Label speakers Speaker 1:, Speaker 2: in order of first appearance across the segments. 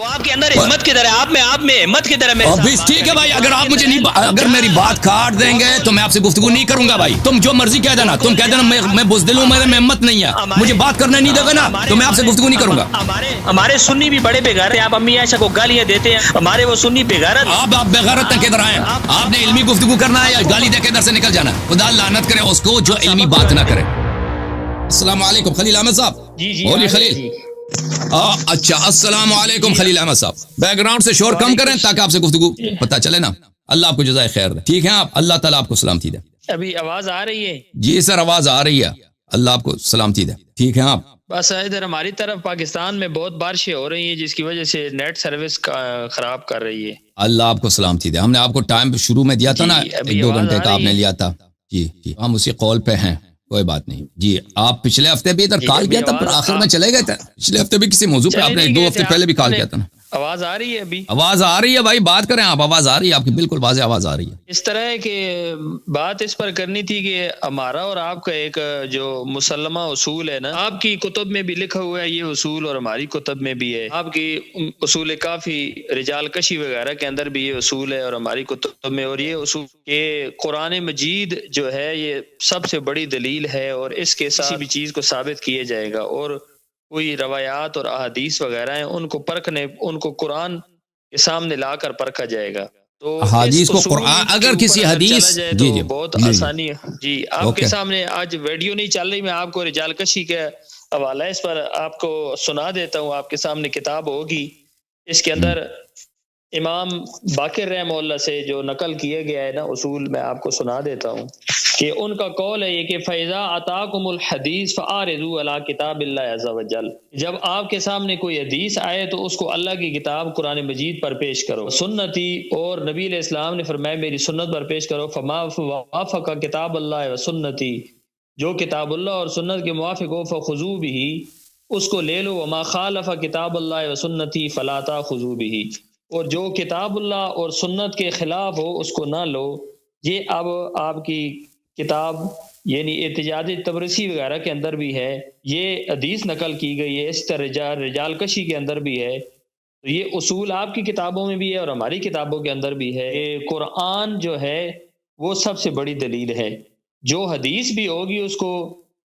Speaker 1: تو آپ کے اندر ہمت کدھر ہے؟ آپ میں ہمت کدھر ہے؟ میرے
Speaker 2: ٹھیک ہے بھائی، اگر آپ مجھے نہیں، اگر میری بات کاٹ دیں گے تو میں آپ سے گفتگو نہیں کروں گا بھائی. تم جو مرضی کہہ دینا، تم کہہ دینا میں بزدل ہوں، میرے میں ہمت نہیں ہے، مجھے بات کرنے نہیں دے گا نا تو میں آپ سے گفتگو نہیں کروں گا.
Speaker 1: ہمارے سنی بھی بڑے بےغیرت ہیں. آپ امی عائشہ کو گالیاں دیتے ہیں، ہمارے وہ سنی بےغیرت.
Speaker 2: آپ بےغیرت کدھر آئے؟ آپ نے علمی گفتگو کرنا ہے یا گالی دے کے ادھر سے نکل جانا؟ خدا لعنت کرے اس کو جو علمی بات نہ کرے. السلام علیکم خلیل احمد صاحب.
Speaker 1: جی
Speaker 2: بولیے خلیل. اچھا السلام علیکم خلیل احمد صاحب. بیک گراؤنڈ سے شور کم کریں تاکہ آپ سے گفتگو پتہ چلے نا. اللہ آپ کو جزائے خیر دے. ٹھیک ہے آپ، اللہ تعالیٰ آپ کو سلامتی دے.
Speaker 1: ابھی آواز آ رہی ہے؟
Speaker 2: جی سر آواز آ رہی ہے. اللہ آپ کو سلامتی دے. ٹھیک ہے آپ.
Speaker 1: بس ادھر ہماری طرف پاکستان میں بہت بارشیں ہو رہی ہیں جس کی وجہ سے نیٹ سروس خراب کر رہی ہے.
Speaker 2: اللہ آپ کو سلامتی دے. ہم نے آپ کو ٹائم شروع میں دیا تھا نا، 1-2 گھنٹے کا آپ نے لیا تھا. جی ہم اسی قول پہ ہیں، کوئی بات نہیں. جی آپ پچھلے ہفتے بھی ادھر کال کیا تھا پر آخر میں چلے گئے تھے. پچھلے ہفتے بھی کسی موضوع پہ آپ نے 2 ہفتے پہلے بھی کال کیا تھا نا.
Speaker 1: آواز آ رہی ہے؟ ابھی
Speaker 2: آواز آ رہی ہے بھائی، بات کریں آپ. آواز آ رہی ہے آپ کی، بالکل واضح آواز آ رہی ہے.
Speaker 1: اس طرح ہے کہ بات اس پر کرنی تھی کہ ہمارا اور آپ کا ایک جو مسلمہ اصول ہے نا، آپ کی کتب میں بھی لکھا ہوا ہے یہ اصول اور ہماری کتب میں بھی ہے. آپ کی اصول کافی رجال کشی وغیرہ کے اندر بھی یہ اصول ہے اور ہماری کتب میں. اور یہ اصول کہ قرآن مجید جو ہے یہ سب سے بڑی دلیل ہے اور اس کے کسی بھی چیز کو ثابت کیا جائے گا. اور کوئی روایات اور احادیث وغیرہ ہیں ان کو پرکھنے، ان کو قرآن کے سامنے لا کر پرکھا جائے گا. تو
Speaker 2: حدیث کو قرآن، اگر کسی حدیث
Speaker 1: جی بہت آسانی ہے. جی آپ کے سامنے آج ویڈیو نہیں چل رہی، میں آپ کو رجال کشی کا حوالہ اس پر آپ کو سنا دیتا ہوں. آپ کے سامنے کتاب ہوگی، اس کے اندر امام باقر رحمہ اللہ سے جو نقل کیا گیا ہے نا اصول، میں آپ کو سنا دیتا ہوں کہ ان کا قول ہے یہ کہ فَإِذَا أَتَاكُمُ الْحَدِيثُ فَأَعْرِضُوا عَلَىٰ كِتَابِ اللَّهِ عَزَّ وَجَلَّ. جب آپ کے سامنے کوئی حدیث آئے تو اس کو اللہ کی کتاب قرآن مجید پر پیش کرو. سنتی، اور نبی علیہ السلام نے فرمایا میری سنت پر پیش کرو. فَمَا وَافَقَ كِتَابَ اللَّهِ وَسُنَّتِي، جو کتاب اللہ اور سنت کے موافق ہو فَخُذُوا بِهِ، اس کو لے لو. وَمَا خَالَفَ كِتَابَ اللَّهِ وَسُنَّتِي فَلَا تَأْخُذُوا بِهِ، اور جو کتاب اللہ اور سنت کے خلاف ہو اس کو نہ لو. یہ اب آپ کی کتاب یعنی احتجاج تبرسی وغیرہ کے اندر بھی ہے، یہ حدیث نقل کی گئی ہے. اس طرح رجال کشی کے اندر بھی ہے. تو یہ اصول آپ کی کتابوں میں بھی ہے اور ہماری کتابوں کے اندر بھی ہے. قرآن جو ہے وہ سب سے بڑی دلیل ہے. جو حدیث بھی ہوگی اس کو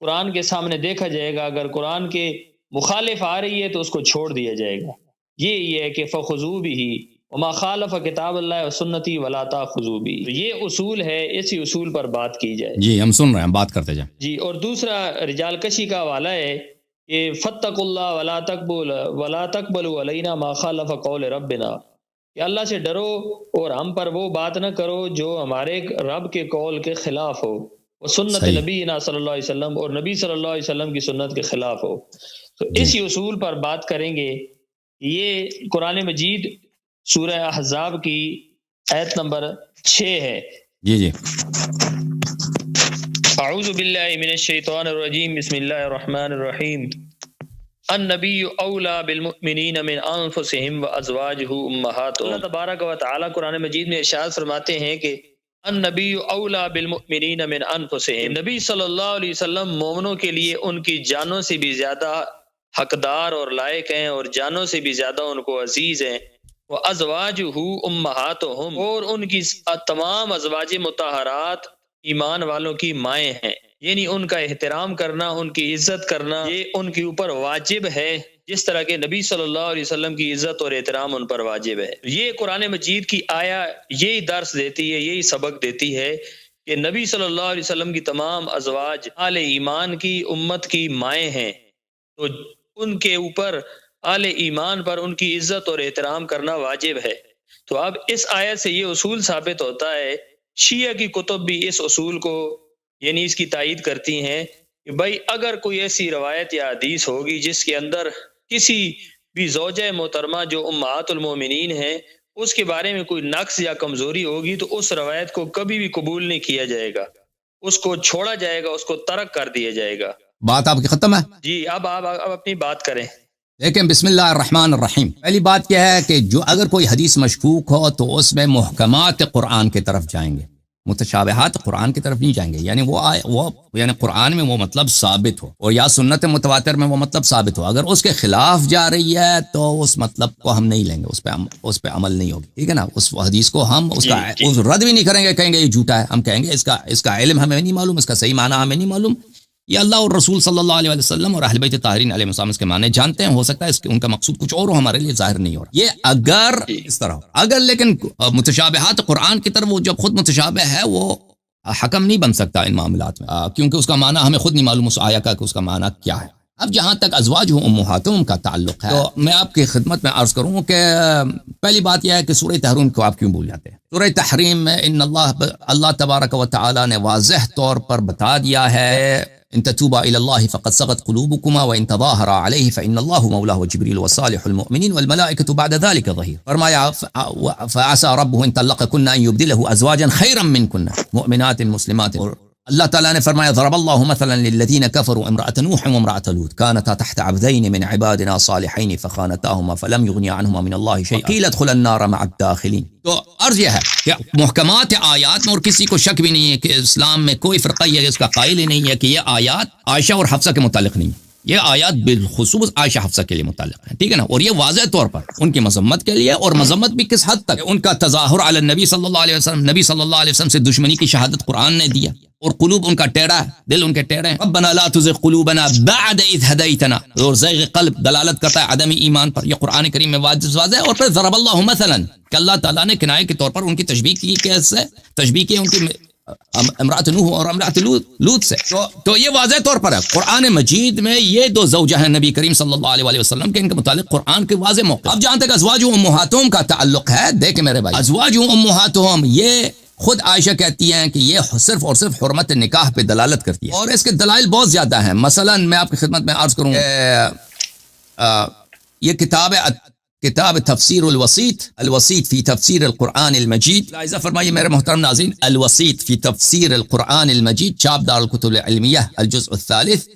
Speaker 1: قرآن کے سامنے دیکھا جائے گا، اگر قرآن کے مخالف آ رہی ہے تو اس کو چھوڑ دیا جائے گا. یہ ہے کہ فَخُذُوا بِهِ وَمَا خَالَفَ كِتَابَ اللَّهِ وَسُنَّتِي وَلَا تَأْخُذُوا بِهِ. یہ اصول ہے، اسی اصول پر بات کی جائے.
Speaker 2: جی ہم سن رہے ہیں، بات کرتے جائیں.
Speaker 1: جی اور دوسرا رجال کشی کا حوالہ ہے کہ فَاتَّقُوا اللَّهَ وَلَا تَقْبَلُوا عَلَيْنَا مَا خَالَفَ قَوْلِ رَبِّنَا، کہ اللہ سے ڈرو اور ہم پر وہ بات نہ کرو جو ہمارے رب کے قول کے خلاف ہو. سنت نبینا صلی اللہ علیہ وسلم، اور نبی صلی اللہ علیہ وسلم کی سنت کے خلاف ہو. تو اسی اصول پر بات کریں گے. یہ قرآن مجید سورہ احزاب کی آیت نمبر 6 ہے.
Speaker 2: جی
Speaker 1: اعوذ باللہ من الشیطان الرجیم، بسم اللہ الرحمن الرحیم. النبی اولا بالمؤمنین من انفسہم وازواجہ امہاتہم. اللہ تبارک و تعالی قرآن مجید میں ارشاد فرماتے ہیں کہ النبی اولا بالمؤمنین من انفسہم، نبی صلی اللہ علیہ وسلم مومنوں کے لیے ان کی جانوں سے بھی زیادہ حقدار اور لائق ہیں اور جانوں سے بھی زیادہ ان کو عزیز ہیں. وَأَزْوَاجُهُ أُمَّهَاتُهُمْ، اور ان کی تمام ازواج مطہرات ایمان والوں کی مائیں ہیں. یعنی ان کا احترام کرنا، ان کی عزت کرنا، یہ ان کے اوپر واجب ہے، جس طرح کہ نبی صلی اللہ علیہ وسلم کی عزت اور احترام ان پر واجب ہے. یہ قرآن مجید کی آیا یہی درس دیتی ہے، یہی سبق دیتی ہے کہ نبی صلی اللہ علیہ وسلم کی تمام ازواج اہل ایمان کی امت کی مائیں ہیں. تو ان کے اوپر اہل ایمان پر ان کی عزت اور احترام کرنا واجب ہے. تو اب اس آیت سے یہ اصول ثابت ہوتا ہے، شیعہ کی کتب بھی اس اصول کو یعنی اس کی تائید کرتی ہیں کہ بھائی اگر کوئی ایسی روایت یا حدیث ہوگی جس کے اندر کسی بھی زوجہ محترمہ جو امہات المومنین ہیں اس کے بارے میں کوئی نقص یا کمزوری ہوگی تو اس روایت کو کبھی بھی قبول نہیں کیا جائے گا، اس کو چھوڑا جائے گا، اس کو ترک کر دیا جائے گا.
Speaker 2: بات آپ کی ختم ہے؟
Speaker 1: جی اب آپ اپنی بات کریں.
Speaker 2: لیکن بسم اللہ الرحمن الرحیم. پہلی بات کیا ہے کہ جو اگر کوئی حدیث مشکوک ہو تو اس میں محکمات قرآن کی طرف جائیں گے. متشابہات قرآن کی طرف نہیں جائیں گے، یعنی وہ یعنی قرآن میں وہ مطلب ثابت ہو اور یا سنت متواتر میں وہ مطلب ثابت ہو، اگر اس کے خلاف جا رہی ہے تو اس مطلب کو ہم نہیں لیں گے، اس پہ عمل نہیں ہوگی، ٹھیک ہے نا. اس حدیث کو ہم اس کا رد بھی نہیں کریں گے، کہیں گے یہ جھوٹا ہے، ہم کہیں گے اس کا علم ہمیں نہیں معلوم، اس کا صحیح معنی ہمیں نہیں معلوم. یہ اللہ اور رسول صلی اللہ علیہ وسلم اور اہل بیت طاہرین علیہ السلام اس کے معنی جانتے ہیں، ہو سکتا ہے ان کا مقصود کچھ اور ہو، ہمارے لیے ظاہر نہیں ہو رہا. یہ اگر اس طرح ہو، اگر لیکن متشابہات قرآن کی طرف وہ جب خود متشابہ ہے وہ حکم نہیں بن سکتا ان معاملات میں، کیونکہ اس کا معنی ہمیں خود نہیں معلوم اس آیا کا کہ اس کا معنی کیا ہے. اب جہاں تک ازواج امہاتہم کا تعلق ہے تو میں آپ کی خدمت میں عرض کروں کہ پہلی بات یہ ہے کہ سورہ تحریم کو آپ کیوں بھول جاتے ہیں. سورہ تحریم میں ان اللہ تبارک و تعالی نے واضح طور پر بتا دیا ہے ان تتوبا الى الله فقد صغت قلوبكما وان تظاهرا عليه فان الله مولاه وجبريل وصالح المؤمنين والملائكه بعد ذلك ظهير. فرمایا فعسى ربه ان طلقكن ان يبدله ازواجا خيرا منكن مؤمنات مسلمات. اللہ تعالیٰ نے فرمایا ضرب اللہ مثلا للذین کفروا امرأة نوح وامرأة لوط كانتا تحت عبدین من عبادنا صالحین فخانتاهما فلم یغنیا عنہما من اللہ شیئا قیل ادخلا النار مع الداخلین. تو عرض یہ ہے کہ محکمات آیات میں اور کسی کو شک بھی نہیں ہے کہ اسلام میں کوئی فرقہ یہ اس کا قائل ہی نہیں ہے کہ یہ آیات عائشہ اور حفصہ کے متعلق نہیں ہے، یہ آیات بالخصوص عائشہ حفصہ کے لیے متعلق ہے، ٹھیک ہے نا. اور یہ واضح طور پر ان کی مذمت کے لیے، اور مذمت بھی کس حد تک، ان کا تظاہر علی النبی صلی اللہ علیہ وسلم، نبی صلی اللہ علیہ وسلم سے دشمنی کی شہادت قرآن نے دیا، اور قلوب ان کا ٹیڑھا ہے، دل ان کے ٹیڑھے ہیں. ربنا لا تزغ قلوبنا بعد اذ ہدیتنا، اور زیغ قلب دلالت کرتا ہے عدم ایمان پر، یہ قرآن کریم میں واضح ہے. اور پھر ضرب اللہ مثلا کہ اللہ تعالیٰ نے کنایے کے طور پر ان کی تشبیہ کی، کیسے تشبیہ کی ان کی امرأۃ نوح اور امرأۃ لوط سے. تو یہ واضح طور پر ہے قرآن مجید میں یہ دو زوجہ ہیں نبی کریم صلی اللہ علیہ وسلم کے، ان کے متعلق قرآن کے واضح موقع. اب جہاں تک ازواج امہاتہم کا تعلق ہے، دیکھیں میرے بھائی، ازواج امہاتہم یہ خود عائشہ کہتی ہیں کہ یہ صرف اور صرف حرمت نکاح پہ دلالت کرتی ہے، اور اس کے دلائل بہت زیادہ ہیں. مثلا میں آپ کی خدمت میں عرض کروں یہ کتاب تفسیر الوسیط فی تفسیر القرآن المجید، لائزہ فرمائیے میرے محترم ناظرین، الوسیط فی تفسیر القرآن المجید، چاپ دار الکتب العلمیہ، الجزء الثالث.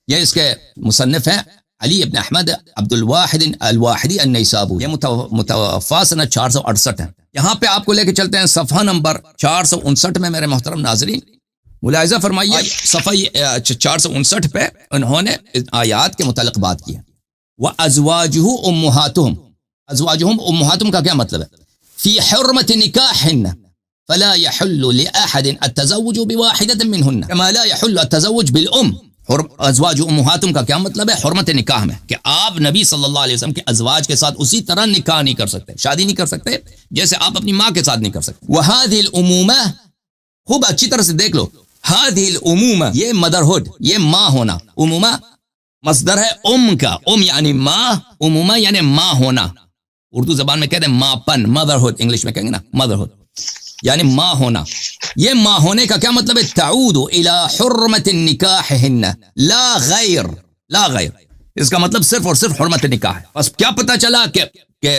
Speaker 2: یہ اس کے مصنف ہیں علی ابن احمد عبد الواحد الواحدی النیسابوری، یہ متوفی سنہ 468 ہے. یہاں پہ آپ کو لے کے چلتے ہیں صفحہ نمبر 459 میں میرے محترم ناظرین، ملاحظہ فرمائیے صفحہ 459 پہ انہوں نے آیات کے متعلق بات کی ہے. وَأَزْوَاجُهُ أُمُّهَاتُهُمْ، ازواجہم امہاتہم کا کیا مطلب ہے؟ فی حرمت نکاحن فلا يحل لأحد التزوج بواحدة منہن كما لا يحل التزوج بالام. ازواج امہاتہم کا کیا مطلب ہے؟ حرمت نکاح میں کہ آپ نبی صلی اللہ علیہ وسلم کے ازواج کے ساتھ اسی طرح نکاح نہیں کر سکتے، شادی نہیں کر سکتے جیسے آپ اپنی ماں کے ساتھ نہیں کر سکتے. وهذه الامومہ، خوب اچھی طرح سے دیکھ لو، هذه الامومہ یہ مدرہڈ، یہ ماں ہونا. امومہ مصدر ہے ام کا، ام یعنی ماں، امومہ یعنی ماں ہونا. اردو زبان میں کہتے ہیں ماں پن، مدرہڈ، انگلش میں کہیں گے نا مدرہڈ، یعنی ماں ہونا. یہ ماں ہونے کا کیا مطلب ہے؟ تعود الى حرمت نکاحہن لا غیر، لا غیر، اس کا مطلب صرف اور صرف حرمت نکاح ہے. بس کیا پتہ چلا کہ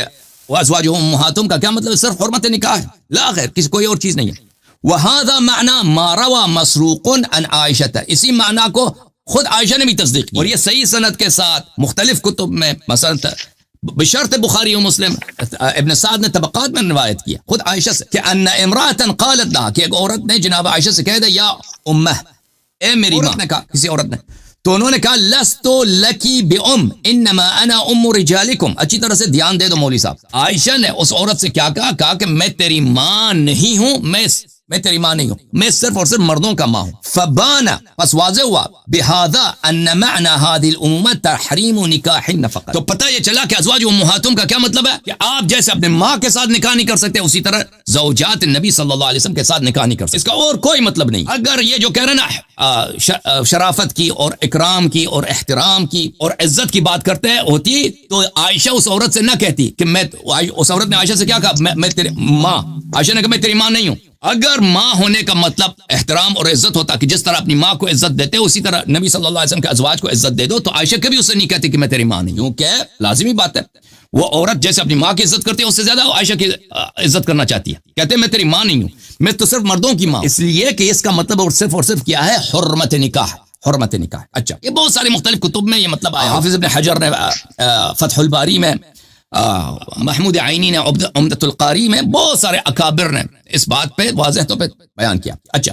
Speaker 2: ازواج امہاتہم کا کیا مطلب ہے؟ صرف حرمت نکاح ہے، لا غیر، کسی کوئی اور چیز نہیں ہے. وهذا معنی ما روى مسروق عن عائشہ، اسی معنی کو خود عائشہ نے بھی تصدیق کی، اور یہ صحیح سند کے ساتھ مختلف کتب میں، مثلا بشرط بخاری و مسلم، ابن سعد نے طبقات میں روایت کیا خود عائشہ سے کہ ان امرأة قالت لها، کہ ایک عورت نے جناب عائشہ سے کہہ دیا یا امہ، اے میری ماں، نے کہا کسی عورت نے، تو انہوں نے کہا لست لکی بام انما انا ام رجالکم. اچھی طرح سے دھیان دے دو مولوی صاحب، عائشہ نے اس عورت سے کیا کہا کہ میں تیری ماں نہیں ہوں، میں تیری ماں نہیں ہوں، میں صرف اور صرف مردوں کا ماں ہوں. فبانا، پس واضح ہوا، بہذا ان معنی هذه الامومہ تحریم نکاح فقط. تو پتہ یہ چلا کہ ازواج امہاتہم کا کیا مطلب ہے کہ آپ جیسے اپنے ماں کے ساتھ نکاح نہیں کر سکتے، اسی طرح زوجات نبی صلی اللہ علیہ وسلم کے ساتھ نکاح نہیں کر سکتے، اس کا اور کوئی مطلب نہیں. اگر یہ جو کہہ رہے نا شرافت کی اور اکرام کی اور احترام کی اور عزت کی بات کرتے ہوتی تو عائشہ اس عورت سے نہ کہتی کہ میں، اس عورت نے عائشہ سے کیا کہا؟ میں تیری ماں، عائشہ نے کہا میں تیری ماں نہیں ہوں. اگر ماں ہونے کا مطلب احترام اور عزت ہوتا کہ جس طرح اپنی ماں کو عزت دیتے اسی طرح نبی صلی اللہ علیہ وسلم کے ازواج کو عزت دے دو، تو عائشہ کبھی اسے نہیں کہتی کہ میں تیری ماں نہیں ہوں، کہ لازمی بات ہے وہ عورت جیسے اپنی ماں کی عزت کرتی ہے اس سے زیادہ عائشہ کی عزت کرنا چاہتی ہے، کہتے ہیں میں تیری ماں نہیں ہوں، میں تو صرف مردوں کی ماں، اس لیے کہ اس کا مطلب اور صرف کیا ہے؟ حرمت نکاح، حرمت نکاح. اچھا، یہ بہت ساری مختلف کتب میں یہ مطلب آیا. حافظ ابن حجر نے فتح الباری میں محمود عینی نے عمدۃ القاری میں، بہت سارے اکابر نے اس بات پہ واضح طور پہ بیان کیا. اچھا،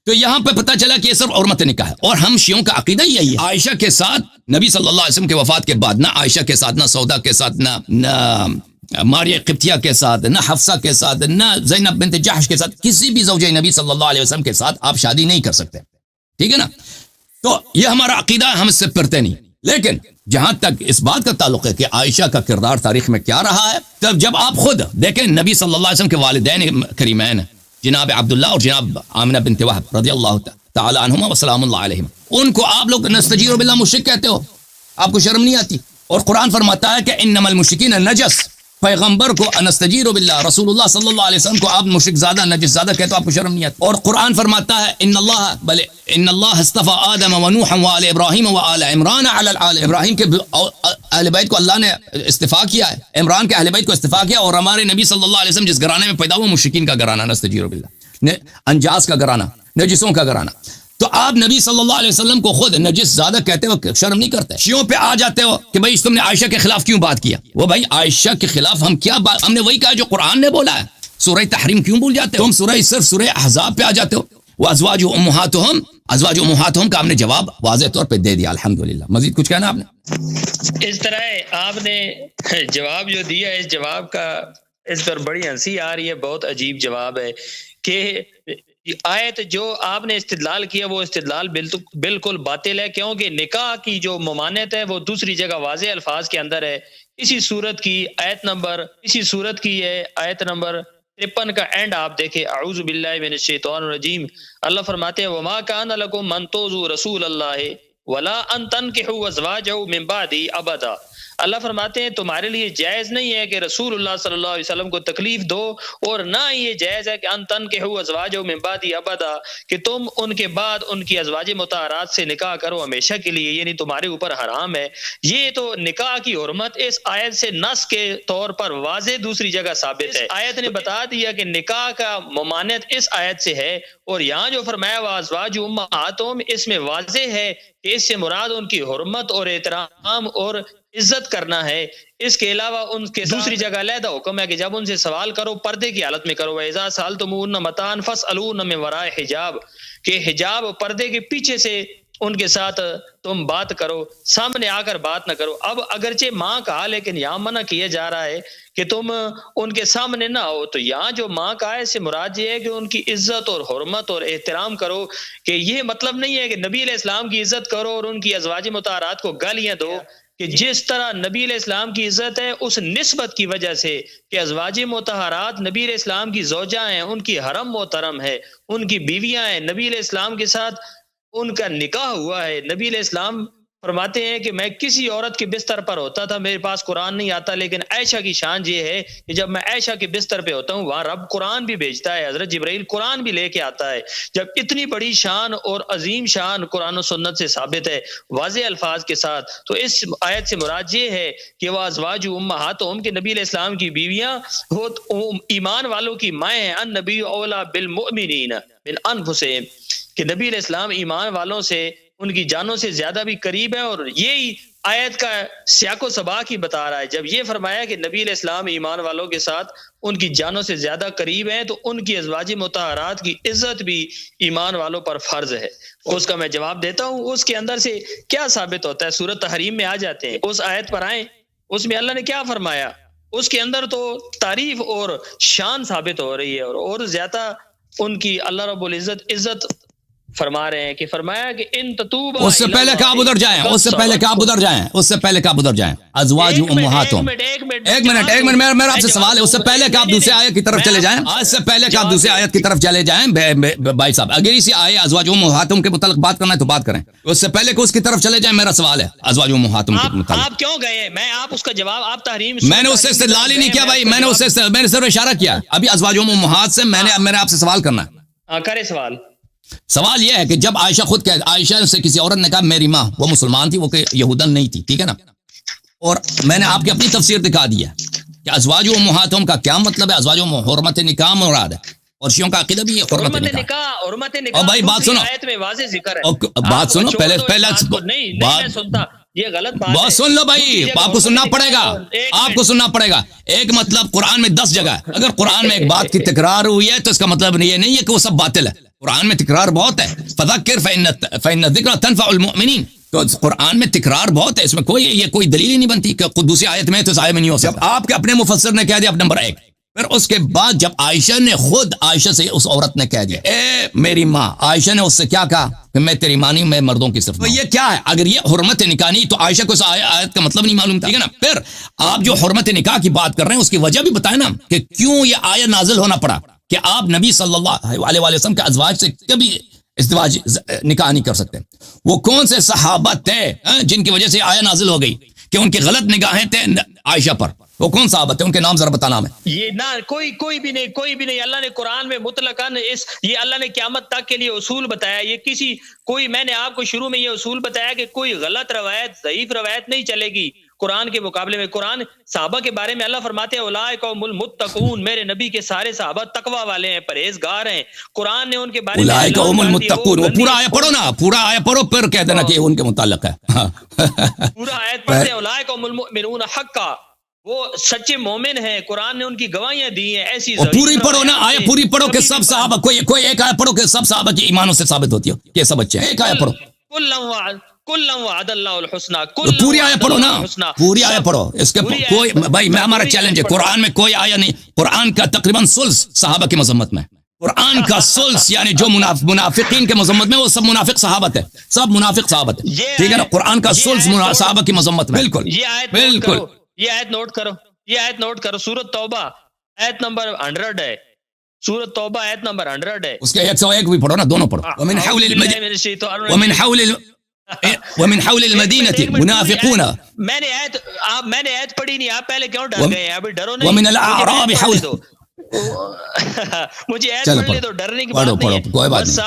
Speaker 2: تو یہاں پہ پتہ چلا کہ یہ صرف حرمت نکاح ہے، اور ہم شیعوں کا عقیدہ یہی ہے. عائشہ کے ساتھ نبی صلی اللہ علیہ وسلم کے وفات کے بعد، نہ عائشہ کے ساتھ، نہ سودا کے ساتھ، نہ ماریہ قبطیہ کے ساتھ، نہ حفصہ کے ساتھ، نہ زینب بنت جحش کے ساتھ، کسی بھی زوجہ نبی صلی اللہ علیہ وسلم کے ساتھ آپ شادی نہیں کر سکتے. ٹھیک ہے نا؟ تو یہ ہمارا عقیدہ ہے، ہم اس سے پرتے نہیں. لیکن جہاں تک اس بات کا تعلق ہے کہ عائشہ کا کردار تاریخ میں کیا رہا ہے، تب جب آپ خود دیکھیں نبی صلی اللہ علیہ وسلم کے والدین کریمین جناب عبداللہ اور جناب آمنہ بنت وہب رضی اللہ تعالی عنہما وسلام اللہ علیہم، ان کو آپ لوگ نستجیر باللہ مشرک کہتے ہو، آپ کو شرم نہیں آتی؟ اور قرآن فرماتا ہے کہ انما المشرکین نجس، پیغمبر کو انستجیر باللہ، رسول اللہ صلی اللہ علیہ وسلم کو آپ مشرک زادہ، نجس زادہ کہتے ہو، آپ کو شرم نہیں آتی؟ اور قرآن فرماتا ہے ان اللہ اصطفى آدم ونوحا وآل ابراہیم وآل عمران علی العالمین، ابراہیم کے اہل بیت کو اللہ نے استفاء کیا ہے، عمران کے اہل بیت کو استفاء کیا، اور ہمارے نبی صلی اللہ علیہ وسلم جس گھرانے میں پیدا ہوا مشرکین کا گھرانہ، نستجیر باللہ، انجاس کا گھرانہ، نجسوں کا گھرانہ. تو آپ نبی صلی اللہ علیہ وسلم کو خود نجس زیادہ کہتے ہو، شرم نہیں کرتے؟ شیعوں پہ آ جاتے ہو کہ بھائی تم نے عائشہ کے خلاف کیوں بات کیا؟ وہ بھائی عائشہ کے خلاف ہم کیا بات، ہم نے وہی کہا جو قرآن نے بولا ہے. سورہ تحریم کیوں بھول جاتے ہو؟ تم صرف سورہ احزاب پہ آ جاتے ہو. وہ ازواج امہاتہم کا ہم نے جواب واضح طور پہ دے دیا الحمدللہ. مزید کچھ کہنا آپ نے؟
Speaker 1: اس طرح آپ نے جواب جو دیا، اس جواب کا اس پر بڑی ہنسی آ رہی ہے، بہت عجیب جواب ہے کہ آیت جو آپ نے استدلال کیا وہ استدلال بالکل باطل ہے، کیونکہ نکاح کی جو ممانعت ہے وہ دوسری جگہ واضح الفاظ کے اندر ہے. اسی صورت کی آیت نمبر 53 کا اینڈ آپ دیکھیں، اعوذ باللہ من الشیطان الرجیم، اللہ فرماتے ہیں وما کان لکم ان تؤذوا رسول اللہ ولا ان تنکحوا ازواجہ من بعدہ ابدا. اللہ فرماتے ہیں تمہارے لیے جائز نہیں ہے کہ رسول اللہ صلی اللہ علیہ وسلم کو تکلیف دو، اور نہ یہ جائز ہے کہ ان تنکحوا ازواجہ من بعدہ ابدا، کہ تم ان کے بعد ان کی ازواج مطہرات سے نکاح کرو ہمیشہ کے لیے، یعنی تمہارے اوپر حرام ہے. یہ تو نکاح کی حرمت اس آیت سے نص کے طور پر واضح دوسری جگہ ثابت ہے. آیت نے بتا دیا کہ نکاح کا ممانعت اس آیت سے ہے، اور یہاں جو فرمایا ہوا ازواج امہاتہم، اس میں واضح ہے کہ اس سے مراد ان کی حرمت اور احترام اور عزت کرنا ہے. اس کے علاوہ ان کے دوسری جگہ علیحدہ حکم ہے کہ جب ان سے سوال کرو پردے کی حالت میں کرو. وَإِذَا سَأَلْتُمُوهُنَّ مَتَاعًا فَاسْأَلُوهُنَّ مِن وَرَاءِ حجاب، کہ حجاب پردے کے پیچھے سے ان کے ساتھ تم بات کرو، سامنے آ کر بات نہ کرو. اب اگرچہ ماں کہا، لیکن یہاں منع کیا جا رہا ہے کہ تم ان کے سامنے نہ ہو. تو یہاں جو ماں کا ہے، اس سے مراد یہ ہے کہ ان کی عزت اور حرمت اور احترام کرو، کہ یہ مطلب نہیں ہے کہ نبی علیہ السلام کی عزت کرو اور ان کی ازواج مطہرات کو گالیاں دو، کہ جس طرح نبی علیہ السلام کی عزت ہے اس نسبت کی وجہ سے کہ ازواج مطہرات نبی علیہ السلام کی زوجہ ہیں، ان کی حرم محترم ہے، ان کی بیویاں ہیں، نبی علیہ السلام کے ساتھ ان کا نکاح ہوا ہے. نبی علیہ السلام فرماتے ہیں کہ میں کسی عورت کے بستر پر ہوتا تھا، میرے پاس قرآن نہیں آتا، لیکن عائشہ کی شان یہ ہے کہ جب میں عائشہ کے بستر پہ ہوتا ہوں وہاں رب قرآن بھی بھیجتا ہے، حضرت جبرائیل قرآن بھی لے کے آتا ہے. جب اتنی بڑی شان اور عظیم شان قرآن و سنت سے ثابت ہے واضح الفاظ کے ساتھ، تو اس آیت سے مراد یہ ہے کہ وہ ازواج امہاتہم، کہ نبی علیہ السلام کی بیویاں وہ ایمان والوں کی مائیں ہیں. النبی اولی بالمؤمنین من انفسہم، کہ نبی علیہ السلام ایمان والوں سے ان کی جانوں سے زیادہ بھی قریب ہے. اور یہی آیت کا سیاق و سباق ہی بتا رہا ہے. جب یہ فرمایا کہ نبی علیہ السلام ایمان والوں کے ساتھ ان کی جانوں سے زیادہ قریب ہیں، تو ان کی ازواج مطہرات کی عزت بھی ایمان والوں پر فرض ہے. اس کا میں جواب دیتا ہوں. اس کے اندر سے کیا ثابت ہوتا ہے؟ سورۃ تحریم میں آ جاتے ہیں، اس آیت پر آئیں. اس میں اللہ نے کیا فرمایا؟ اس کے اندر تو تعریف اور شان ثابت ہو رہی ہے، اور زیادہ ان کی اللہ رب العزت عزت فرما رہے ہیں کہ فرمایا کہ ان تتوبا،
Speaker 2: اس سے پہلے کہ آپ ادھر جائیں، ازواج امہاتہم، ایک منٹ میرا آپ سے سوال ہے. اس سے پہلے کہ آپ دوسرے آیت کی طرف چلے جائیں، آج سے پہلے کہ آپ دوسرے آیت کی طرف چلے جائیں بھائی صاحب، اگر اسی آیت ازواج امہاتہم کے متعلق بات کرنا ہے تو بات کریں. اس سے پہلے کہ اس کی طرف چلے جائیں، میرا سوال ہے ازواج امہاتہم کے متعلق.
Speaker 1: آپ کیوں گئے؟ میں آپ اس کا جواب، آپ تحریم،
Speaker 2: میں نے اس سے استدلال ہی نہیں کیا بھائی، میں نے صرف اشارہ کیا. ابھی ازواج امہات سے میں نے آپ سے سوال کرنا ہے.
Speaker 1: کرے
Speaker 2: سوال یہ ہے کہ جب عائشہ خود کہہ، عائشہ سے کسی عورت نے کہا میری ماں، وہ مسلمان تھی، وہ کہ یہودن نہیں تھی، ٹھیک ہے نا، اور میں نے آپ کی اپنی تفسیر دکھا دی ہے کہ ازواج امہاتہم کا کیا مطلب ہے. ازواج حرمت نکاح مراد ہے، اور شیعوں کا عقیدہ بھی یہ حرمت نکاح.
Speaker 1: حرمت نکاح
Speaker 2: اور بھائی بات سنو،
Speaker 1: آیت میں واضح ذکر ہے.
Speaker 2: بات سنو، پہلے
Speaker 1: نہیں میں سنتا. یہ غلط بات
Speaker 2: بہت سن لو بھائی، آپ کو سننا پڑے گا، آپ کو سننا پڑے گا. ایک مطلب قرآن میں 10 جگہ ہے، اگر قرآن میں ایک بات کی تکرار ہوئی ہے تو اس کا مطلب یہ نہیں ہے کہ وہ سب باطل ہے. قرآن میں تکرار بہت ہے. فذکر فإن الذکر تنفع المؤمنین، تو قرآن میں تکرار بہت ہے، اس میں یہ کوئی دلیل ہی نہیں بنتی کہ دوسری آیت میں تو اس آیت میں نہیں ہو سکتا. آپ کے اپنے مفسر نے کہہ دیا اب نمبر 1. پھر اس کے بعد جب عائشہ نے خود عائشہ سے اس عورت نے کہہ دیا اے میری ماں، عائشہ نے اس سے کیا کہا کہ میں تیری ماں نہیں، میں مردوں کی صرف. تو یہ کیا ہے؟ اگر یہ حرمت نکاح نہیں تو عائشہ کو اس آیت کا مطلب نہیں معلوم تھا، ٹھیک ہے نا. پھر آپ جو حرمت نکاح کی بات کر رہے ہیں اس کی وجہ بھی بتائیں نا کہ کیوں یہ آیت نازل ہونا پڑا کہ آپ نبی صلی اللہ علیہ وسلم کے ازواج سے کبھی ازدواج نکاح نہیں کر سکتے. وہ کون سے صحابہ تھے جن کی وجہ سے آیت نازل ہو گئی کہ ان کی غلط نگاہیں تھے عائشہ پر؟ وہ کون صحابہ تھے؟ ان کے نام ذرا بتانا ہمیں.
Speaker 1: یہ نہ کوئی بھی نہیں. اللہ نے قرآن میں مطلقاً یہ اللہ نے قیامت تک کے لیے اصول بتایا. یہ میں نے آپ کو شروع میں یہ اصول بتایا کہ کوئی غلط روایت، ضعیف روایت نہیں چلے گی قرآن کے مقابلے میں. قرآن صحابہ کے بارے میں اللہ فرماتے ہیں اولئک هم المتقون، میرے نبی کے سارے صحابہ تقوی والے ہیں، پرہیزگار ہیں. قرآن نے ان کے بارے میں
Speaker 2: اولئک هم المتقون، وہ پورا آیت پڑھو نا، پورا آیت پڑھو پھر کہہ دینا کہ ان کے متعلق ہے.
Speaker 1: پورا آیت پڑھتے ہیں اولئک هم المؤمنون حقا، وہ سچے مومن ہیں. قرآن نے ان کی گواہیاں دی ہیں. ایسی
Speaker 2: پوری پڑھو نا، آیت پوری پڑھو کہ سب صحابہ، کوئی ایک آیت پڑھو کہ سب صحابہ کی ایمانوں سے ثابت ہوتی ہو کہ یہ سب اچھے ہیں. ایک آیت پڑھو.
Speaker 1: کلًا وعد اللہ الحسنى،
Speaker 2: پوری آیت پڑھو نا، پوری آیت پڑھو. اس کے کوئی بھائی میں ہمارا چیلنج ہے، قرآن میں کوئی آیت نہیں. قرآن کا تقریباً ثلث صحابہ کی مذمت میں، قرآن کا ثلث یعنی جو منافقین کے مذمت میں وہ سب منافق صحابت ہے، سب منافق صحابت ہے، ٹھیک ہے نا. قرآن کا ثلث صحابہ کی مذمت میں. بالکل بالکل.
Speaker 1: یہ آیت نوٹ کرو. سورۃ توبہ آیت نمبر 100 ہے. سورۃ توبہ آیت نمبر 100 ہے. اس
Speaker 2: کے 101 بھی پڑھو نا، دونوں پڑھو. ومن حول المدینہ منافقون.
Speaker 1: میں نے آیت پڑھی نہیں، آپ پہلے کیوں ڈر گئے ہیں؟ ابھی ڈرو نہیں.
Speaker 2: ومن الاعراب حول
Speaker 1: مجھے ایت پڑھ لے تو ڈرنے کی بات نہیں ہے.
Speaker 2: کوئی بات نہیں.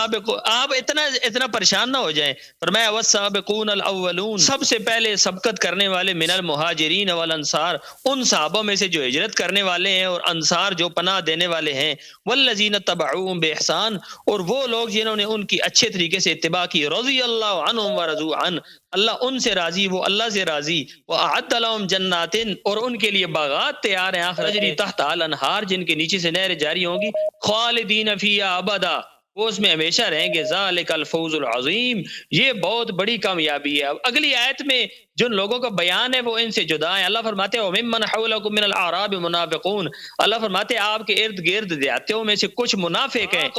Speaker 1: آپ اتنا پریشان نہ ہو جائیں. فرمایا والسابقون الاولون، سب سے پہلے سبقت کرنے والے من المہاجرین والانصار، ان صحابوں میں سے جو ہجرت کرنے والے ہیں اور انصار جو پناہ دینے والے ہیں. والذین تبعوهم باحسان، اور وہ لوگ جنہوں نے ان کی اچھے طریقے سے اتباع کی. رضی اللہ عنہم ورضوا عنہ، اللہ ان سے راضی، وہ اللہ سے راضی. وأعد لهم جنات، اور ان کے لیے باغات تیار ہیں تجری تحت الانہار، جن کے نیچے سے نہریں جاری ہوں گی. خالدین فیہا ابدا، وہ اس میں ہمیشہ رہیں گے. ذالک الفوز العظیم، یہ بہت بڑی کامیابی ہے. اب اگلی آیت میں جن لوگوں کا بیان ہے وہ ان سے جدا ہیں. اللہ فرماتے ہیں وممن حولکم من الاعراب منافقون، اللہ فرماتے ہیں آپ کے ارد گرد دیہاتیوں میں سے کچھ منافق ہیں. ایک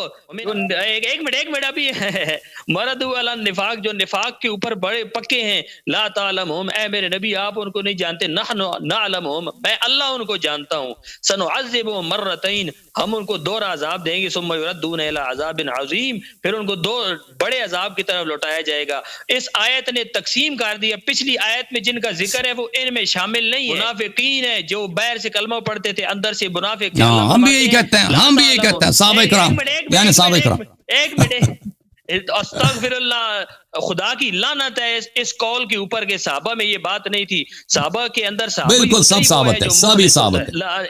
Speaker 1: منٹ ابھی مردوا علی النفاق، جو نفاق کے اوپر بڑے پکے ہیں. لا تعلمہم، اے میرے نبی آپ ان کو نہیں جانتے. نحن نعلمہم، میں اللہ ان کو جانتا ہوں. سنعذبہم مرتین، ہم ان کو 2 عذاب دیں گے. ثم یردون الی عذاب عظیم، پھر ان کو 2 بڑے عذاب کی طرف لوٹایا جائے گا. اس آیت نے تقسیم کر دیا. پچھلی آیت میں جن کا ذکر ہے وہ ان میں شامل نہیں ہے. منافقین ہیں جو باہر سے کلمہ پڑھتے تھے، اندر سے منافق.
Speaker 2: ہم بھی یہی کہتے ہیں، صحابہ کرام یعنی صحابہ کرام.
Speaker 1: ایک منٹ استغفر اللہ، خدا کی لعنت ہے اس قول کے اوپر کہ صحابہ میں یہ بات نہیں تھی. صحابہ کے اندر صحابہ
Speaker 2: بالکل سب صحابت ہے، سبھی صحابت ہے.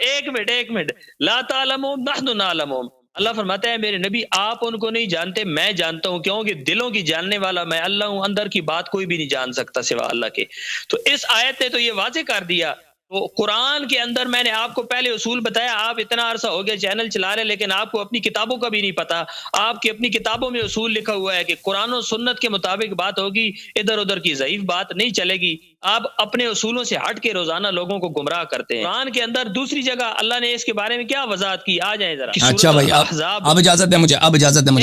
Speaker 1: ایک منٹ لا تعلمون نحن نعلمون، اللہ فرماتا ہے میرے نبی آپ ان کو نہیں جانتے، میں جانتا ہوں، کیونکہ دلوں کی جاننے والا میں اللہ ہوں. اندر کی بات کوئی بھی نہیں جان سکتا سوا اللہ کے. تو اس آیت نے تو یہ واضح کر دیا. تو قرآن کے اندر میں نے آپ کو پہلے اصول بتایا. آپ اتنا عرصہ ہو گیا چینل چلا رہے لیکن آپ کو اپنی کتابوں کا بھی نہیں پتا. آپ کی اپنی کتابوں میں اصول لکھا ہوا ہے کہ قرآن و سنت کے مطابق بات ہوگی، ادھر ادھر کی ضعیف بات نہیں چلے گی. آپ اپنے اصولوں سے ہٹ کے روزانہ لوگوں کو گمراہ کرتے ہیں. قرآن کے اندر دوسری جگہ اللہ نے اس کے بارے میں کیا وضاحت کی، آ جائیں ذرا.
Speaker 2: اچھا بھائی اب اجازت دیں مجھے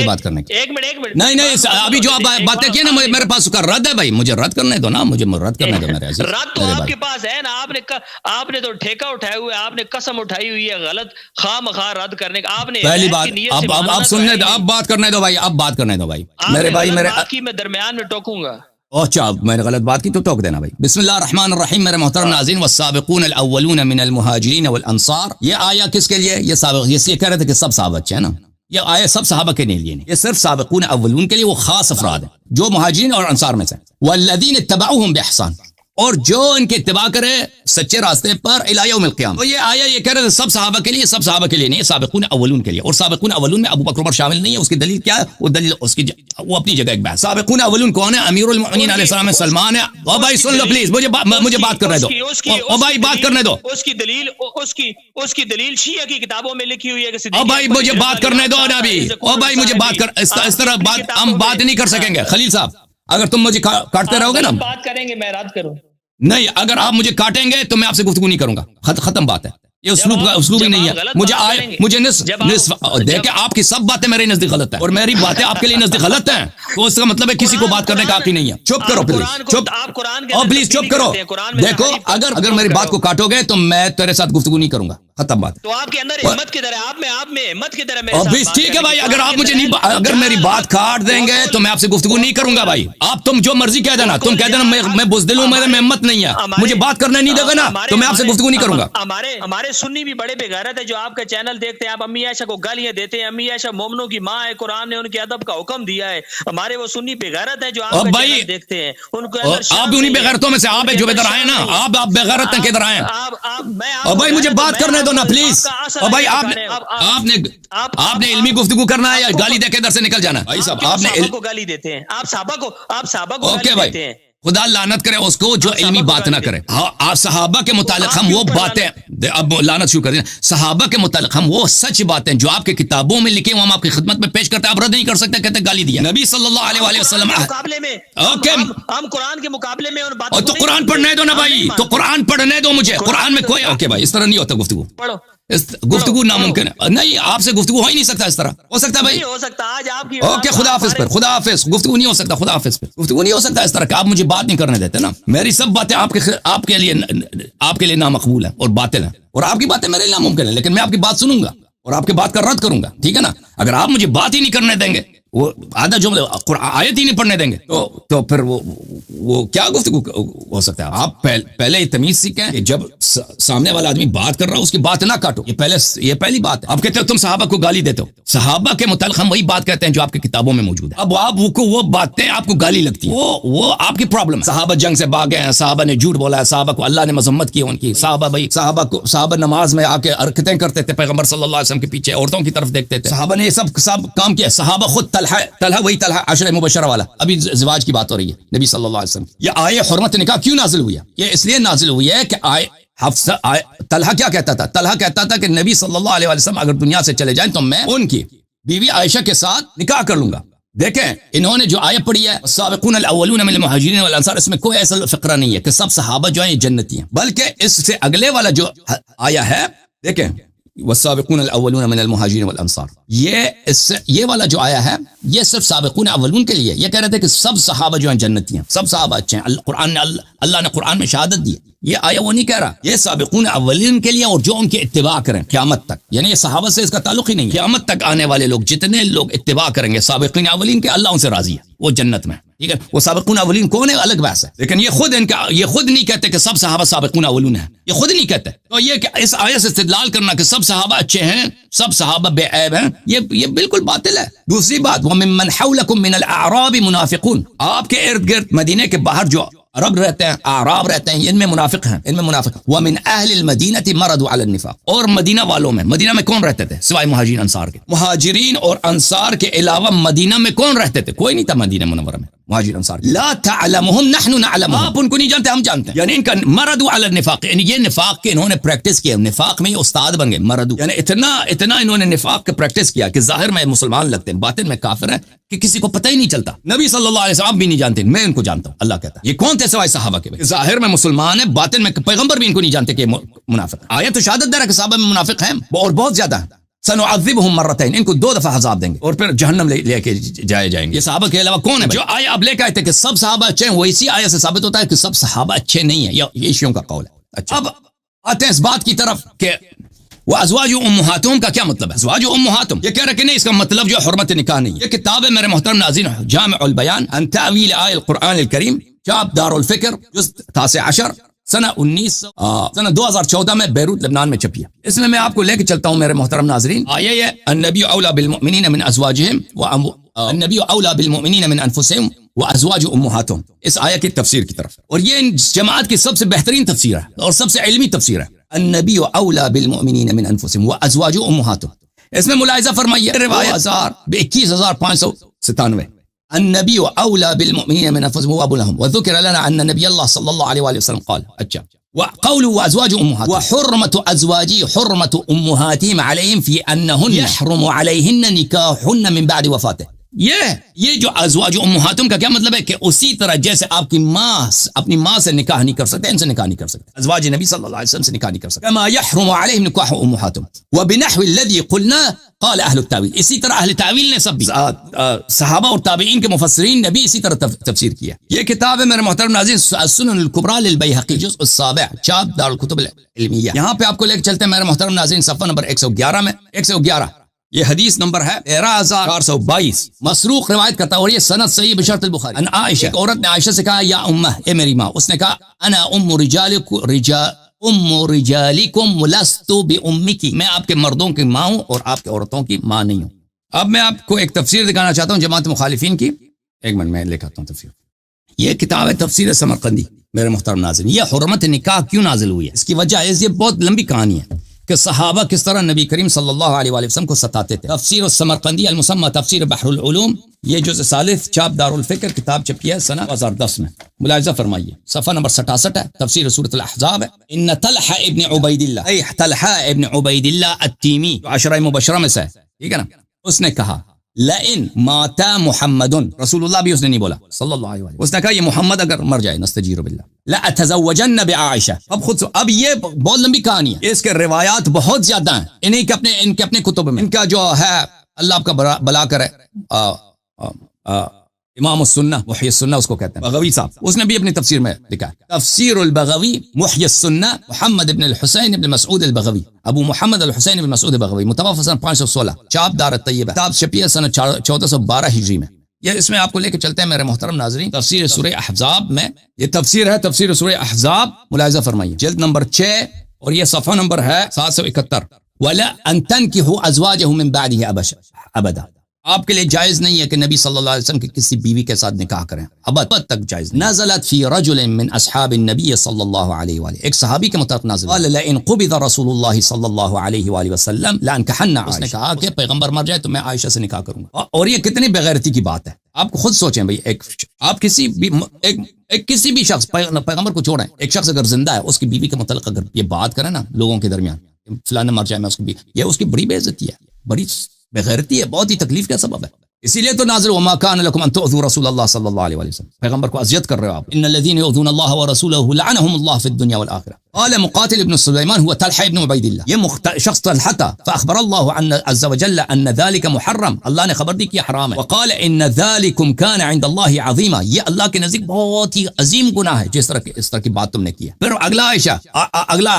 Speaker 2: بات کرنے کی.
Speaker 1: ایک منٹ
Speaker 2: نہیں ابھی جو آپ باتیں کی نا میرے پاس کا رد ہے بھائی، مجھے رد کرنے دو نا، مجھے رد کرنے دو. میرے
Speaker 1: رد تو آپ کے پاس ہے نا. آپ نے تو ٹھیکہ اٹھائے ہوئے، آپ نے قسم اٹھائی ہوئی ہے غلط خواہ مخواہ رد کرنے کا. آپ نے
Speaker 2: پہلی بات اب سننے دو، اب بات کرنے دو بھائی، اب بات کرنے دو بھائی. میرے بھائی
Speaker 1: میں درمیان میں ٹوکوں گا.
Speaker 2: اچھا میں نے غلط بات کی تو ٹوک دینا بھائی. بسم اللہ الرحمن الرحیم. میرے محترم ناظرین، والسابقون الاولون من المہاجرین والانصار، یہ آیا کس کے لیے؟ یہ سابق، یہ کہہ رہے تھے کہ سب صحابہ اچھے ہیں نا. یہ آیا سب صحابہ کے لیے نہیں، یہ صرف سابقون اولون کے لیے، وہ خاص افراد ہیں جو مہاجرین اور انصار میں سے. والذین اتبعوهم باحسان، اور جو ان کی اتباع کرے سچے راستے پر الی یوم القیامہ. تو یہ آیا یہ کہہ رہے سب صحابہ کے لیے، سب صحابہ کے لیے نہیں، سابقون اولون کے لیے. اور سابقون اولون میں ابو بکر عمر شامل نہیں ہے. اس کی دلیل کیا ہے؟ وہ دلیل اس کی وہ اپنی جگہ ایک بات. سابقون اولون کون ہے؟ امیر المؤمنین علیہ السلام سلمان ہے. او بھائی سن لو پلیز، مجھے بات کرنے دو. او بھائی بات کرنے دو.
Speaker 1: اس کی دلیل شیعہ کی کتابوں میں لکھی ہوئی ہے کہ
Speaker 2: او بھائی مجھے بات کرنے دو نا ابھی. او بھائی مجھے بات کر، اس طرح بات ہم بات نہیں کر سکیں گے. خلیل صاحب اگر تم مجھے کاٹتے رہو گے نا،
Speaker 1: بات کریں گے، میں رد کروں
Speaker 2: نہیں، اگر آپ مجھے کاٹیں گے تو میں آپ سے گفتگو نہیں کروں گا. ختم بات ہے. یہ اسلوب ہی نہیں ہے. مجھے نصف دیکھیں آپ کی سب باتیں میرے نزدیک غلط ہیں اور میری باتیں آپ کے لیے نزدیک غلط ہیں، تو اس کا مطلب ہے کسی کو بات کرنے کا حق ہی نہیں ہے. چپ کرو پلیز، چپ پلیز چپ کرو. دیکھو اگر میری بات کو کاٹو گے تو میں تیرے ساتھ گفتگو نہیں کروں گا. ختم بات.
Speaker 1: تو آپ کے اندر ہمت کی طرح، آپ میں ہمت کی طرح.
Speaker 2: ٹھیک ہے بھائی، اگر آپ مجھے نہیں، اگر میری بات کاٹ دیں گے تو میں آپ سے گفتگو نہیں کروں گا بھائی. آپ تم جو مرضی کہہ دینا، تم کہہ دینا میں بزدل ہوں، میرے میں ہمت نہیں ہے، مجھے بات کرنے نہیں دے گا نا تو میں آپ سے گفتگو نہیں کروں گا.
Speaker 1: ہمارے سنی بھی بڑے غیرت ہے جو آپ کا چینل دیکھتے ہیں. آپ امی عائشہ کو گالیاں دیتے ہیں. امی عائشہ مومنوں کی ماں ہے، قرآن نے ان کے ادب کا حکم دیا ہے. ہمارے وہ سنی بے غیرت ہے جو آپ کا چینل دیکھتے ہیں. ان کو
Speaker 2: آپ بھی انہی بے غیرتوں میں سے آپ ہیں جو ادھر آئے نا. آپ بے غیرت ہیں کہ ادھر آئے. اور بھائی مجھے بات کرنے دو نا پلیز. اور بھائی آپ نے علمی گفتگو کرنا ہے یا گالی دے کے ادھر سے نکل جانا؟ بھائی صاحب آپ نے
Speaker 1: کو گالی دیتے ہیں، آپ صحابہ کو گالی دیتے ہیں.
Speaker 2: خدا لعنت کرے اس کو جو علمی بات نہ کرے. آپ صحابہ کے متعلق ہم وہ باتیں، اب لعنت شروع کر دیں. صحابہ کے متعلق ہم وہ سچ باتیں جو آپ کی کتابوں میں لکھے ہم آپ کی خدمت میں پیش کرتے ہیں، آپ رد نہیں کر سکتے. کہتے گالی دیا نبی صلی اللہ علیہ وسلم
Speaker 1: مقابلے میں. ہم قرآن کے مقابلے میں ان باتوں.
Speaker 2: تو قرآن پڑھنے دو نا بھائی، تو قرآن پڑھنے دو مجھے. قرآن میں کوئی اوکے بھائی اس طرح نہیں ہوتا گفتگو.
Speaker 1: پڑھو.
Speaker 2: گفتگو ناممکن ہے. نہیں آپ سے گفتگو ہو ہی نہیں سکتا اس طرح. ہو سکتا ہے بھائی؟
Speaker 1: ہو سکتا آج آپ کی.
Speaker 2: اوکے خدا حافظ پر، خدا حافظ. گفتگو نہیں ہو سکتا. خدا حافظ پر گفتگو نہیں ہو سکتا اس طرح کہ آپ مجھے بات نہیں کرنے دیتے نا. میری سب باتیں آپ کے لیے نامقبول ہیں اور باطل ہیں، اور آپ کی باتیں میرے لیے ناممکن ہیں. لیکن میں آپ کی بات سنوں گا اور آپ کی بات کا رد کروں گا. ٹھیک ہے نا؟ اگر آپ مجھے بات ہی نہیں کرنے دیں گے، وہ آدھا جملہ آیت ہی نہیں پڑھنے دیں گے تو پھر وہ کیا گفتگو ہو سکتا ہے؟ آپ پہلے یہ تمیز سیکھیں کہ جب سامنے والا آدمی بات کر رہا ہو اس کی بات نہ کاٹو. یہ پہلی بات ہے. آپ کہتے ہو تم صحابہ کو گالی دیتے ہو. صحابہ کے متعلق ہم وہی بات کہتے ہیں جو آپ کی کتابوں میں موجود ہے. اب آپ وہ باتیں آپ کو گالی لگتی ہیں، وہ آپ کی پرابلم ہے. صحابہ جنگ سے بھاگے ہیں، صحابہ نے جھوٹ بولا ہے، صحابہ کو اللہ نے مذمت کی ان کی. صحابہ نماز میں آ کے حرکتیں کرتے تھے پیغمبر صلی اللہ علیہ وسلم کے پیچھے، عورتوں کی طرف دیکھتے تھے. صحابہ نے یہ سب کام کیا. صحابہ خود طلحہ وہی طلحہ عشرہ مبشرہ والا. ابھی زواج کی بات ہو رہی ہے نبی صلی اللہ علیہ وسلم. یہ آیہ حرمت نکاح کیوں نازل ہوئی ہے؟ یہ اس لیے نازل ہوئی ہے کہ طلحہ کیا کہتا تھا؟ طلحہ کہتا تھا کہ نبی صلی اللہ علیہ وسلم اگر دنیا سے چلے جائیں تو میں ان کی بیوی عائشہ کے ساتھ نکاح کر لوں گا. دیکھیں انہوں نے جو آیت پڑھی ہے السابقون الاولون من المہاجرین والانصار، اس میں کوئی ایسا فقرہ نہیں ہے کہ سب صحابہ جو ہیں یہ جنتی ہیں، بلکہ اس سے اگلے والا جو آیا ہے دیکھیں والسابقون الاولون من المہاجرین والانصار، یہ والا جو آیا ہے یہ صرف سابقون اولون کے لیے. یہ کہہ رہے تھے کہ سب صحابہ جو ہیں جنتی ہیں، سب صحابہ اچھے ہیں. اللہ نے قرآن میں شہادت دی. یہ آیا وہ نہیں کہہ رہا، یہ سابقون اولین کے لیے اور جو ان کی اتباع کریں قیامت تک. یعنی یہ صحابہ سے اس کا تعلق ہی نہیں. قیامت تک آنے والے لوگ جتنے لوگ اتباع کریں گے سابقین اولین کے، اللہ ان سے راضی ہے، وہ جنت میں. ٹھیک ہے، وہ سابقون اولین کون ہے الگ بحث ہے، لیکن یہ خود نہیں کہتے کہ سب صحابہ سابقون اولون ہیں. یہ خود نہیں کہتے. تو یہ کہ اس آیت سے استدلال کرنا کہ سب صحابہ اچھے ہیں، سب صحابہ بے عیب ہیں، یہ بالکل باطل ہے. دوسری بات وَمِمَّنْ حَوْلَكُمْ مِنَ الْأَعْرَابِ مُنَافِقُونَ، آپ کے ارد گرد مدینے کے باہر جو عرب رہتے ہیں، اعراب رہتے ہیں، ان میں منافق ہیں، ان میں منافق. وَمِنْ أَهْلِ الْمَدِينَةِ مَرَضُوا عَلَى النِّفَاقِ، اور مدینہ والوں میں، مدینہ میں کون رہتے تھے سوائے مہاجرین انصار کے؟ مہاجرین اور انصار کے علاوہ مدینہ میں کون رہتے تھے؟ کوئی نہیں تھا مدینہ منورہ میں مہاجر انصار. لا تعلمهم نحن نعلمهم، آپ ان کو نہیں جانتے ہم جانتے ہیں. یعنی ان کا مرضوا علی النفاق، یعنی یہ نفاق کے انہوں نے پریکٹس کیا، نفاق میں یہ استاد بن گئے. مرضوا یعنی اتنا انہوں نے نفاق کا پریکٹس کیا کہ ظاہر میں مسلمان لگتے ہیں، باطن میں کافر ہیں کہ کسی کو پتہ ہی نہیں چلتا. نبی صلی اللہ علیہ وسلم بھی نہیں جانتے، میں ان کو جانتا ہوں. اللہ کہتا ہے یہ کون تھے سوائے صحابہ کے؟ ظاہر میں مسلمان ہیں، باطن میں پیغمبر بھی ان کو نہیں جانتے کہ منافق. آیت تو شہادت دے رہا کہ صحابہ میں منافق ہیں اور بہت زیادہ ہیں. سنعذبهم مرتين، ان کو 2 دفعہ عذاب دیں گے اور پھر جہنم لے کے جائے جائیں گے. یہ صحابہ کے علاوہ کون ہے جو آیا اب لے کے آئے تھے کہ سب صحابہ اچھے ہیں؟ وہ اسی آیت سے ثابت ہوتا ہے کہ سب صحابہ اچھے نہیں ہیں. یہ شیعوں کا قول ہے. اچھا اب آتے ہیں اس بات کی طرف کہ وہ ازواج امہاتہم کا کیا مطلب ہے؟ ازواج امہاتہم یہ کہہ رہے کہ نہیں، اس کا مطلب جو حرمت نکاح نہیں. یہ کتاب ہے میرے محترم ناظرین، جامع البیان عن تأویل آیۃ القرآن الکریم، چاپ دار الفکر، جزء 19 سنہ 2014 میں بیروت لبنان میں چھپی ہے. اس میں آپ کو لے کے چلتا ہوں میرے محترم ناظرین. آیہ النبی اولی بالمؤمنین من ازواجہم النبی اولا بالمؤمنین من انفسهم وازواج امہاتهم، اس آیت کی تفسیر کی طرف، اور یہ جماعت کی سب سے بہترین تفسیر ہے اور سب سے علمی تفسیر ہے. النبی اولا بالمؤمنین من انفسهم وازواج امہاتهم. اس میں ملاحظہ فرمائیے روایت 21597 النبی اولا بالمؤمنین من انفسهم وابو لهم وذكر لنا ان نبی اللہ صلی اللہ علیہ وآلہ وسلم قال. اچھا، وقول وازواج امهاتهم وحرمة ازواجی حرمة امهاتهم عليهم في انهن يحرم عليهن نکاحهن من بعد وفاته. یہ جو ازواج امہاتم کا کیا مطلب ہے کہ اسی طرح جیسے آپ کی ماں اپنی ماں سے نکاح نہیں کر سکتے، ان سے نکاح نہیں کر سکتے، ازواج نبی صلی اللہ علیہ وسلم سے نکاح نہیں کر سکتے. كما يحرم عليهم نکاح امہاتم وبنحو الذي قلنا قال اہل التاویل. اسی طرح اہل تاویل نے سب صحابہ اور تابعین کے مفسرین نے بھی اسی طرح تفسیر کیا. یہ کتاب ہے میرے محترم ناظرین السنن الکبریٰ للبیہقی جزء السابع چاپ دار الکتب العلمیہ. یہاں پہ آپ کو لے کے چلتے ہیں میرے محترم ناظرین صفحہ نمبر 111 میں 111 یہ حدیث نمبر ہے 13422. مسروق روایت کرتا ہے اور یہ سند صحیح بشرط البخاری. ان عائشہ، ایک عورت نے عائشہ سے کہا یا امہ، اے میری ماں. اس نے کہا انا ام رجالکم ولست بامکی، میں آپ کے مردوں کی ماں ہوں اور آپ کے عورتوں کی ماں نہیں ہوں. اب میں آپ کو ایک تفسیر دکھانا چاہتا ہوں جماعت مخالفین کی. ایک منٹ میں لے کے آتا ہوں تفسیر. یہ کتاب ہے تفسیر سمرقندی میرے محترم ناظرین. یہ حرمت نکاح کیوں نازل ہوئی ہے، اس کی وجہ ہے، یہ بہت لمبی کہانی ہے کہ صحابہ کس طرح نبی کریم صلی اللہ علیہ وآلہ وسلم کو ستاتے تھے. تفسیر السمرقندی المسمى تفسیر بحر العلوم، یہ جزء ثالث چاپ دار الفکر، کتاب چھپی ہے سنہ 2010 میں. ملاحظہ فرمائیے صفحہ نمبر 67 ہے، تفسیر سورۃ الاحزاب ہے. ان طلحہ ابن عبید اللہ، اے طلحہ ابن عبید اللہ التیمی، عشرہ مبشرہ میں سے ہے، ٹھیک ہے نا. اس نے کہا لئن مات محمد، رسول اللہ بھی اس نے نہیں بولا صلی اللہ علیہ وسلم، اس نے کہا یہ محمد اگر مر جائے نستجیر باللہ لاتزوجن بعائشہ. اب یہ بہت لمبی کہانی ہے، اس کے روایات بہت زیادہ ہیں. ان کے اپنے کتب میں، ان کا جو ہے اللہ آپ کا بلا کرے امام السنہ محی السنہ اس کو کہتے ہیں، بغوی صاحب، اس نے بھی اپنی تفسیر میں لکھا ہے تفسیر البغوی محی السنہ محمد بن الحسین بن مسعود البغوی، ابو محمد الحسین بن مسعود البغوی، متوفى سنہ 516، چاپ دار الطیبہ، کتاب چھپی ہے سنہ 1412 ہجری میں. یہ اس میں آپ کو لے کے چلتے ہیں میرے محترم ناظرین تفسیر سورہ احزاب میں. یہ تفسیر ہے تفسیر سورہ احزاب، ملاحظہ فرمائیے جلد نمبر 6 اور یہ صفحہ نمبر ہے 771. ولا ان تنكحوا ازواجه من بعده ابدا، آپ کے لیے جائز نہیں ہے کہ نبی صلی اللہ علیہ وسلم کی کسی بیوی کے ساتھ نکاح کریں، ابد تک جائز نہیں. نزلت فی رجل من اصحاب النبی صلی اللہ علیہ وآلہ، ایک صحابی کے متعلق نازل. قال لئن قبض رسول اللہ صلی اللہ علیہ وآلہ وسلم لانکحن عائشہ، اس نے کہا کہ پیغمبر مر جائے تو میں عائشہ سے نکاح کروں گا. اور یہ کتنی بغیرتی کی بات ہے، آپ کو خود سوچیں بھائی. آپ کسی بھی شخص پیغمبر کو چھوڑیں، ایک شخص اگر زندہ ہے اس کی بیوی کے متعلق اگر یہ بات کریں نا لوگوں کے درمیان فلاں مر جائے میں اس کی، یہ اس کی بڑی بے عزتی ہے، بڑی بغیرتی ہے، بہت ہی تکلیف کا سبب ہے. اسی لیے تو نازل وما كان لكم ان تؤذوا رسول اللہ صلی اللہ علیہ وسلم، پیغمبر کو اذیت کر رہے ہو آپ. ان الذين يؤذون الله ورسوله لعنهم الله في الدنيا والاخره. قال مقاتل ابن سليمان هو طلحہ ابن عبید اللہ، یہ شخص طلحہ تھا. فاخبر الله ان عز وجل ان ذلك محرم، اللہ نے خبر دی کہ حرام ہے. وقال ان ذلكم كان عند الله عظیما، یہ اللہ کے نزدیک بہت ہی عظیم گناہ ہے جس طرح کی بات تم نے کی ہے. پھر اگلا عائشہ اگلا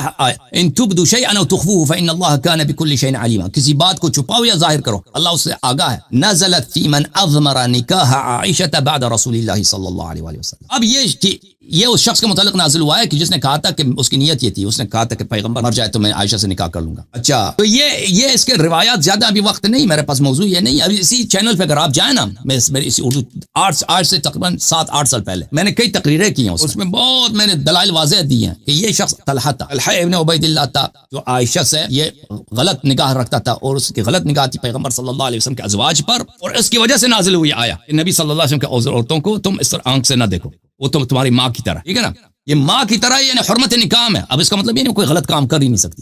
Speaker 2: ان تبدوا شيئا او تخفوه فان الله كان بكل شيء عليما، کسی بات کو چھپاؤ یا ظاہر کرو اللہ اس سے آگاہ ہے. نزلت في من اضمر نکاح عائشہ بعد رسول اللہ صلی اللہ علیہ وآلہ وسلم. اب یہ اس شخص کے متعلق نازل ہوا ہے کہ جس نے کہا تھا کہ اس کی نیت یہ تھی، اس نے کہا تھا کہ پیغمبر مر جائے تو میں عائشہ سے نکاح کر لوں گا. اچھا تو یہ اس کے روایات زیادہ ابھی وقت نہیں میرے پاس، موضوع یہ نہیں. ابھی اسی چینل پہ اگر آپ جائیں نا، میری اسی اردو آج سے تقریباً 7-8 سال پہلے میں نے کئی تقریریں کی ہیں، اس میں بہت میں نے دلائل واضح دی ہیں کہ یہ شخص طلحہ تھا، طلحہ ابن عبید اللہ تھا، جو عائشہ سے یہ غلط نگاہ رکھتا تھا اور اس کی غلط نگاہ تھی پیغمبر صلی اللہ علیہ وسلم کے ازواج پر، اور اس کی وجہ سے نازل ہوئی آیا کہ نبی صلی اللہ علیہ وسلم کے عورتوں کو تم اس طرح آنکھ سے نہ دیکھو، وہ تم تمہاری ماں کی طرح، ٹھیک ہے نا. یہ ماں کی طرح یعنی حرمت نکاح ہے. اب اس کا مطلب یہ نہیں کوئی غلط کام کر ہی نہیں سکتی.